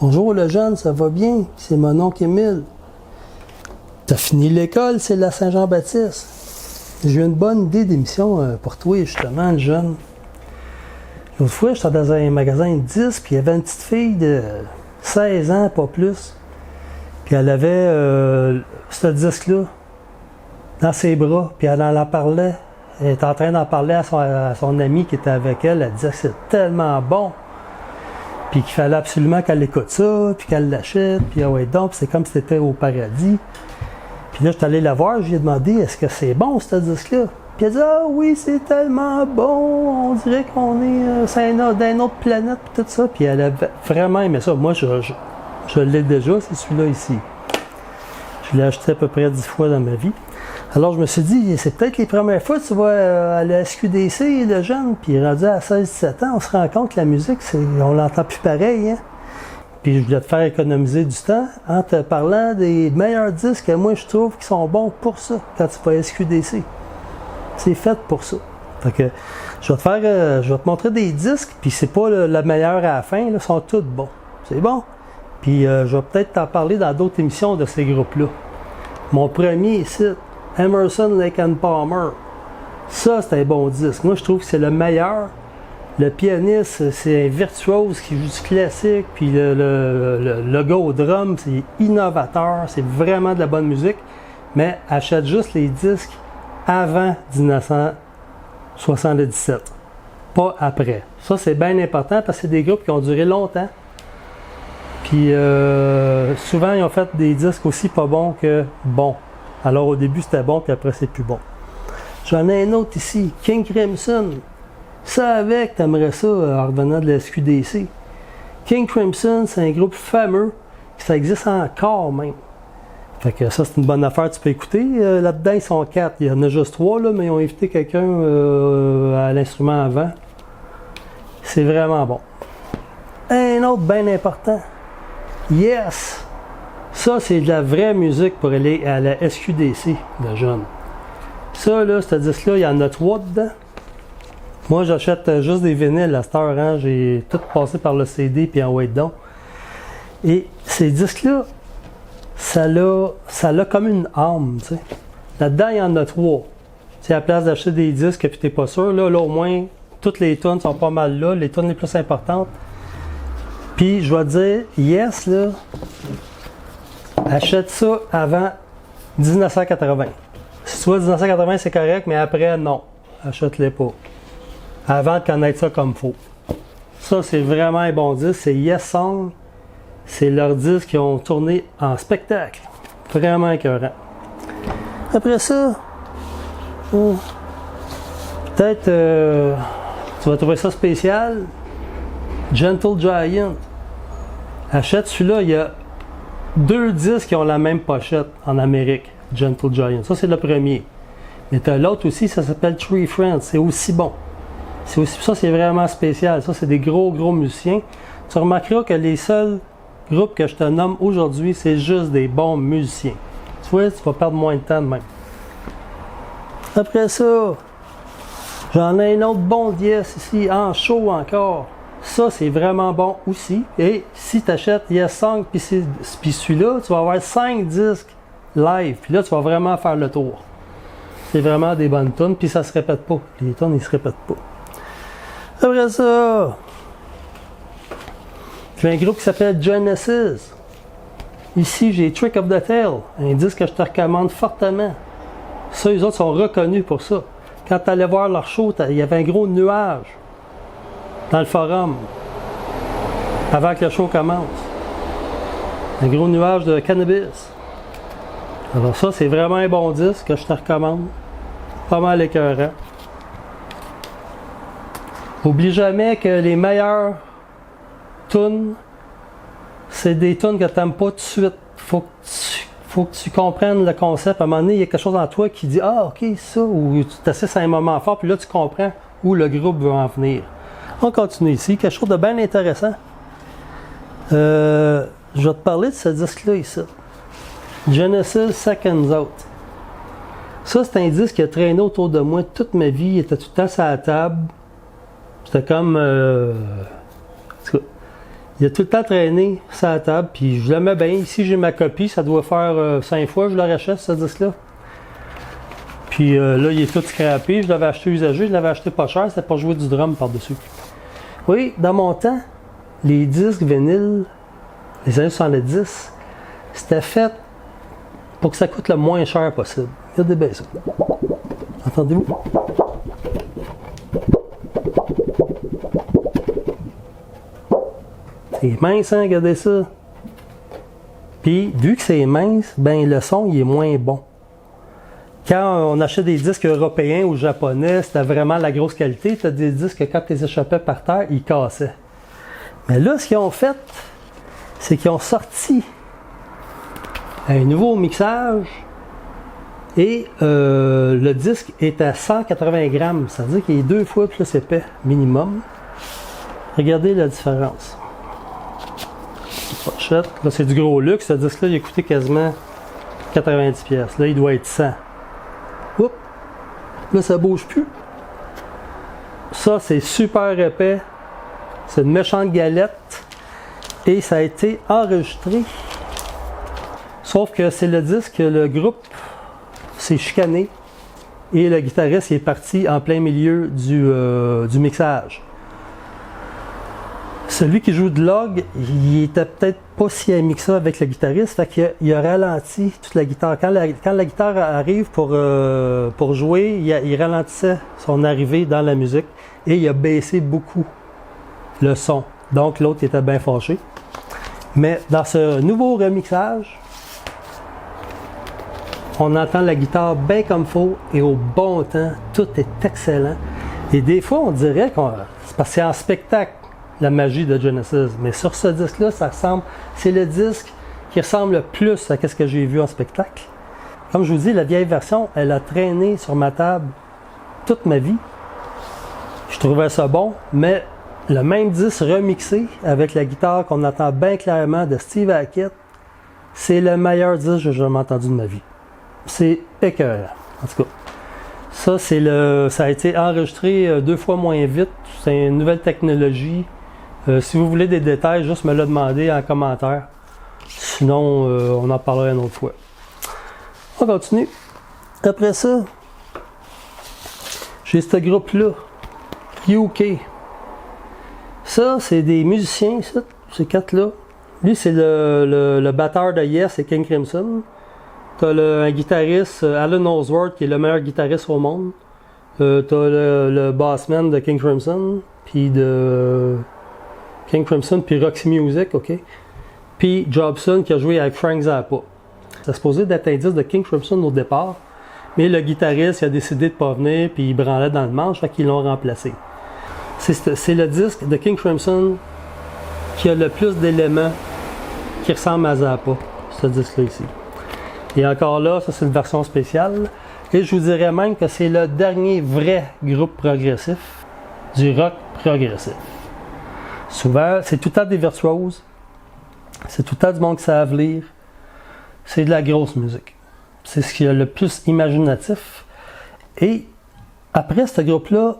Bonjour le jeune, ça va bien? C'est mon oncle Émile. T'as fini l'école, c'est la Saint-Jean-Baptiste. J'ai une bonne idée d'émission pour toi, justement, le jeune. L'autre fois, j'étais dans un magasin de disques, puis il y avait une petite fille de 16 ans, pas plus. Puis elle avait ce disque-là dans ses bras, puis elle en parlait. Elle était en train d'en parler à son ami qui était avec elle. Elle disait que c'est tellement bon. Puis qu'il fallait absolument qu'elle écoute ça, puis qu'elle l'achète, puis ah ouais donc, c'est comme si c'était au paradis. Puis là, je suis allé la voir, je lui ai demandé, est-ce que c'est bon, ce disque-là? Puis elle a dit, ah oui, c'est tellement bon, on dirait qu'on est d'une autre planète, puis tout ça. Puis elle a vraiment aimé ça. Moi, je l'ai déjà, c'est celui-là ici. Je l'ai acheté à peu près 10 fois dans ma vie. Alors, je me suis dit, c'est peut-être les premières fois que tu vas à la SQDC de jeune, puis rendu à 16-17 ans, on se rend compte que la musique, on l'entend plus pareil, hein? Puis je voulais te faire économiser du temps en te parlant des meilleurs disques que moi je trouve qui sont bons pour ça, quand tu vas à SQDC. C'est fait pour ça. Fait que je vais te montrer des disques, puis c'est pas le meilleur à la fin, là, ils sont tous bons. C'est bon. Puis je vais peut-être t'en parler dans d'autres émissions de ces groupes-là. Mon premier ici, Emerson, Lake and Palmer. Ça, c'est un bon disque. Moi, je trouve que c'est le meilleur. Le pianiste, c'est un virtuose qui joue du classique, puis le gars au drum, c'est innovateur, c'est vraiment de la bonne musique, mais achète juste les disques avant 1977, pas après. Ça, c'est bien important parce que c'est des groupes qui ont duré longtemps. Puis souvent, ils ont fait des disques aussi pas bons que bons. Alors au début, c'était bon, puis après, c'est plus bon. J'en ai un autre ici, King Crimson. Ça avec, t'aimerais ça en revenant de la SQDC. King Crimson, c'est un groupe fameux, ça existe encore même. Fait que ça, c'est une bonne affaire, tu peux écouter. Là-dedans, ils sont 4. Il y en a juste 3, là, mais ils ont invité quelqu'un à l'instrument avant. C'est vraiment bon. Un autre bien important. Yes! Ça, c'est de la vraie musique pour aller à la SQDC de jeunes. Ça, là, ce disque-là, il y en a 3 dedans. Moi, j'achète juste des vinyles à cette heure, hein. J'ai tout passé par le CD puis en wait down. Et ces disques-là, ça l'a comme une âme, tu sais. Là-dedans, il y en a 3. C'est à la place d'acheter des disques puis t'es pas sûr. Là, au moins, toutes les tunes sont pas mal là, les tunes les plus importantes. Puis, je vais te dire, yes, là, achète ça avant 1980. Si tu vois 1980, c'est correct, mais après, non. Achète-les pas. Avant de connaître ça comme faut. Ça, c'est vraiment un bon disque. C'est Yes Song. C'est leur disque qu'ils ont tourné en spectacle. Vraiment écœurant. Après ça, peut-être tu vas trouver ça spécial. Gentle Giant. Achète celui-là. Il y a 2 disques qui ont la même pochette en Amérique. Gentle Giant. Ça, c'est le premier. Mais tu as l'autre aussi, ça s'appelle Three Friends. C'est aussi bon. Ça, c'est vraiment spécial. Ça, c'est des gros musiciens. Tu remarqueras que les seuls groupes que je te nomme aujourd'hui, c'est juste des bons musiciens. Tu vois, tu vas perdre moins de temps de même. Après ça, j'en ai un autre bon Yes ici, en show encore. Ça, c'est vraiment bon aussi. Et si tu achètes Yes Song puis celui-là, tu vas avoir 5 disques live. Puis là, tu vas vraiment faire le tour. C'est vraiment des bonnes tunes, puis ça se répète pas. Les tunes, ils se répètent pas. Après ça, j'ai un groupe qui s'appelle Genesis. Ici, j'ai Trick of the Tail, un disque que je te recommande fortement. Ça, les autres sont reconnus pour ça. Quand tu allais voir leur show, il y avait un gros nuage dans le forum avant que le show commence. Un gros nuage de cannabis. Alors ça, c'est vraiment un bon disque que je te recommande. Pas mal écœurant. Oublie jamais que les meilleures tunes, c'est des tunes que tu n'aimes pas tout de suite. Faut que tu comprennes le concept. À un moment donné, il y a quelque chose en toi qui dit « Ah, ok, ça », ou tu t'assises à un moment fort, puis là, tu comprends où le groupe veut en venir. On continue ici. Quelque chose de bien intéressant. Je vais te parler de ce disque-là ici. Genesis Seconds Out. Ça, c'est un disque qui a traîné autour de moi toute ma vie. Il était tout le temps sur la table. C'était comme... Il a tout le temps traîné sur la table, puis je l'aimais bien. Ici, j'ai ma copie, ça doit faire 5 fois que je le rachète, ce disque-là. Puis là, il est tout scrappé. Je l'avais acheté usagé, je l'avais acheté pas cher, c'était pour jouer du drum par-dessus. Oui, dans mon temps, les disques vinyles, les années 70, c'était fait pour que ça coûte le moins cher possible. Regardez bien ça. Entendez-vous? C'est mince, hein? Regardez ça. Puis, vu que c'est mince, ben le son, il est moins bon. Quand on achète des disques européens ou japonais, c'était vraiment la grosse qualité. Tu as des disques, quand tu les échappais par terre, ils cassaient. Mais là, ce qu'ils ont fait, c'est qu'ils ont sorti un nouveau mixage et le disque est à 180 grammes. Ça veut dire qu'il est 2 fois plus épais, minimum. Regardez la différence. Pochette. Là, c'est du gros luxe. Ce disque-là, il a coûté quasiment 90 pièces. Là, il doit être 100. Oups! Là, ça bouge plus. Ça, c'est super épais. C'est une méchante galette. Et ça a été enregistré. Sauf que c'est le disque que le groupe s'est chicané. Et le guitariste il est parti en plein milieu du mixage. Celui qui joue de l'orgue, il était peut-être pas si ami que ça avec le guitariste, fait qu'il a ralenti toute la guitare. Quand la guitare arrive pour jouer, il ralentissait son arrivée dans la musique et il a baissé beaucoup le son. Donc l'autre était bien fâché. Mais dans ce nouveau remixage, on entend la guitare bien comme il faut et au bon temps. Tout est excellent. Et des fois, on dirait c'est parce que c'est en spectacle. La magie de Genesis. Mais sur ce disque-là, ça ressemble. C'est le disque qui ressemble le plus à ce que j'ai vu en spectacle. Comme je vous dis, la vieille version, elle a traîné sur ma table toute ma vie. Je trouvais ça bon, mais le même disque remixé avec la guitare qu'on entend bien clairement de Steve Hackett, c'est le meilleur disque que j'ai jamais entendu de ma vie. C'est écœurant. En tout cas. Ça, ça a été enregistré 2 fois moins vite. C'est une nouvelle technologie. Si vous voulez des détails, juste me le demander en commentaire. Sinon, on en parlera une autre fois. On continue. Après ça, j'ai ce groupe-là, UK. Ça, c'est des musiciens, ça, ces 4-là. Lui, c'est le batteur de Yes et King Crimson. T'as un guitariste, Alan Ellsworth, qui est le meilleur guitariste au monde. T'as le bassman de King Crimson, puis puis Roxy Music, ok. Puis Jobson qui a joué avec Frank Zappa. Ça supposé d'être un disque de King Crimson au départ, mais le guitariste il a décidé de ne pas venir, puis il branlait dans le manche, fait qu'ils l'ont remplacé. C'est le disque de King Crimson qui a le plus d'éléments qui ressemblent à Zappa, ce disque-là ici. Et encore là, ça c'est une version spéciale. Et je vous dirais même que c'est le dernier vrai groupe progressif du rock progressif. Souvent, c'est tout le temps des virtuoses. C'est tout le temps du monde qui savent lire. C'est de la grosse musique. C'est ce qui est le plus imaginatif. Et après ce groupe-là,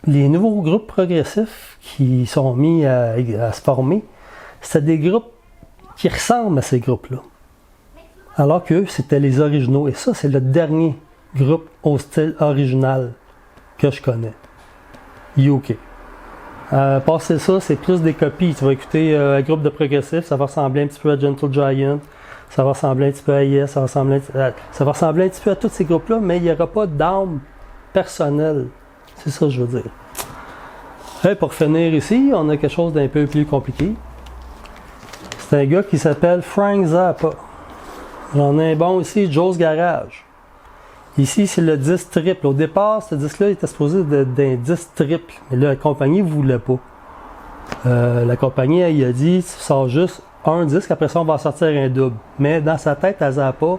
les nouveaux groupes progressifs qui sont mis à se former, c'est des groupes qui ressemblent à ces groupes-là. Alors qu'eux, c'était les originaux. Et ça, c'est le dernier groupe au style original que je connais. UK. Passer ça, c'est plus des copies. Tu vas écouter un groupe de progressifs, ça va ressembler un petit peu à Gentle Giant, ça va ressembler un petit peu à Yes, ça va ressembler un petit peu à tous ces groupes-là, mais il n'y aura pas d'âme personnelle. C'est ça que je veux dire. Et pour finir ici, on a quelque chose d'un peu plus compliqué. C'est un gars qui s'appelle Frank Zappa. J'en ai un bon ici, Joe's Garage. Ici, c'est le disque triple. Au départ, ce disque-là était supposé être un disque triple. Mais là, la compagnie ne voulait pas. La compagnie, elle a dit, tu sors juste un disque, après ça, on va sortir un double. Mais dans sa tête, à Zappa,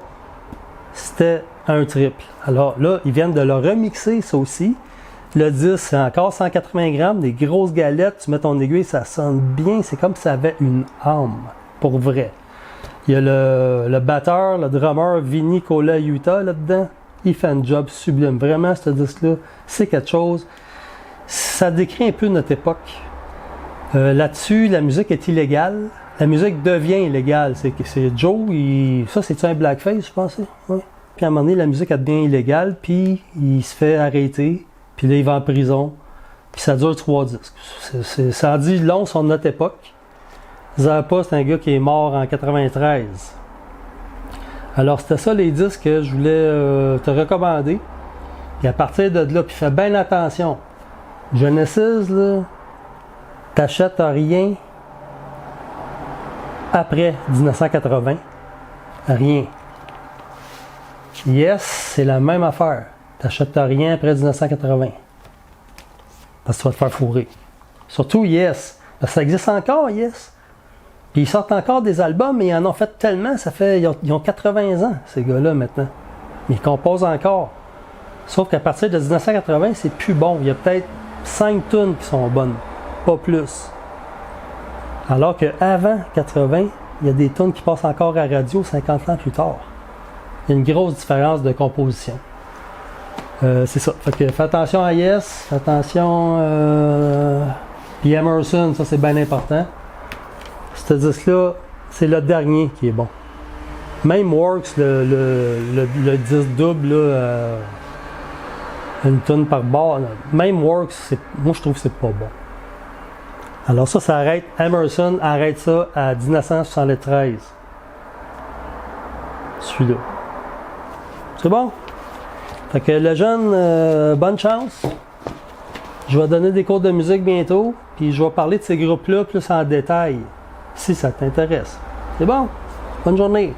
c'était un triple. Alors là, ils viennent de le remixer, ça aussi. Le disque, c'est encore 180 grammes, des grosses galettes. Tu mets ton aiguille, ça sonne bien. C'est comme si ça avait une âme, pour vrai. Il y a le batteur, le drummer, Vinny Colaiuta, là-dedans. Il fait un job sublime. Vraiment, ce disque-là, c'est quelque chose. Ça décrit un peu notre époque. Là-dessus, la musique est illégale. La musique devient illégale. C'est Joe, ça c'est un blackface, je pense. Ouais. Puis à un moment donné, la musique elle devient illégale, puis il se fait arrêter, puis là il va en prison, puis ça dure 3 disques. Ça en dit long sur notre époque. Zappa, c'est un gars qui est mort en 93. Alors c'était ça les disques que je voulais te recommander. Puis à partir de là, puis fais bien attention. Genesis, là, t'achètes rien après 1980. Rien. Yes, c'est la même affaire. T'achètes rien après 1980. Parce que tu vas te faire fourrer. Surtout Yes. Parce que ça existe encore, Yes. Puis ils sortent encore des albums, mais ils en ont fait tellement, ils ont 80 ans, ces gars-là, maintenant. Mais ils composent encore. Sauf qu'à partir de 1980, c'est plus bon. Il y a peut-être 5 tunes qui sont bonnes. Pas plus. Alors qu'avant 80, il y a des tunes qui passent encore à la radio 50 ans plus tard. Il y a une grosse différence de composition. C'est ça. Fait que fais attention à Yes, fais attention puis Emerson, ça c'est bien important. Ce disque-là, c'est le dernier qui est bon. Même Works, le disque double, là, une tonne par bar, même Works, moi je trouve que c'est pas bon. Alors ça arrête, Emerson arrête ça à 1973. Celui-là. C'est bon? Fait que le jeune, bonne chance. Je vais donner des cours de musique bientôt, puis je vais parler de ces groupes-là plus en détail, si ça t'intéresse. C'est bon? Bonne journée!